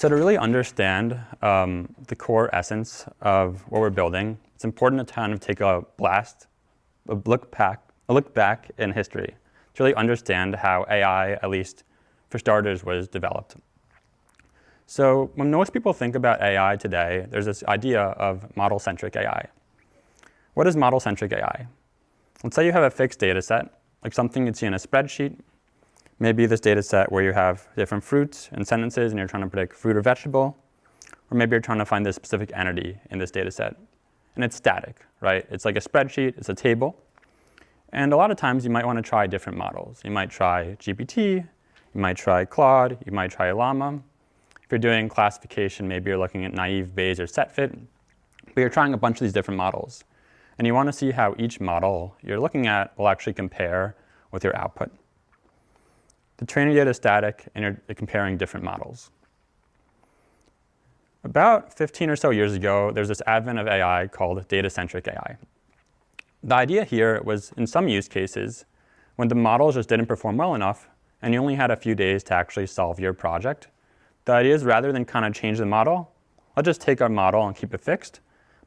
So to really understand the core essence of what we're building, it's important to kind of take a look back in history to really understand how AI, at least for starters, was developed. So when most people think about AI today, there's this idea of model-centric AI. What is model-centric AI? Let's say you have a fixed data set, like something you'd see in a spreadsheet. Maybe this data set where you have different fruits and sentences and you're trying to predict fruit or vegetable. Or maybe you're trying to find this specific entity in this data set. And it's static, right? It's like a spreadsheet, it's a table. And a lot of times you might want to try different models. You might try GPT, you might try Claude, you might try Llama. If you're doing classification, maybe you're looking at naive, Bayes, or set fit. But you're trying a bunch of these different models. And you want to see how each model you're looking at will actually compare with your output. The training data is static, and you're comparing different models. About 15 or so years ago, there's this advent of AI called data-centric AI. The idea here was, in some use cases, when the models just didn't perform well enough, and you only had a few days to actually solve your project, the idea is rather than kind of change the model, let's just take our model and keep it fixed.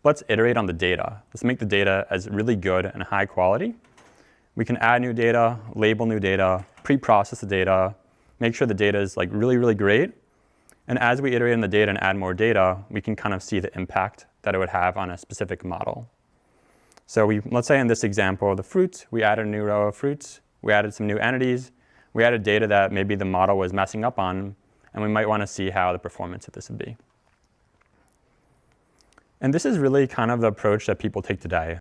Let's iterate on the data. Let's make the data as really good and high quality. We can add new data, label new data, pre-process the data, make sure the data is like really, really great. And as we iterate on the data and add more data, we can kind of see the impact that it would have on a specific model. So let's say in this example of the fruits, we added a new row of fruits, we added some new entities, we added data that maybe the model was messing up on, and we might want to see how the performance of this would be. And this is really kind of the approach that people take today.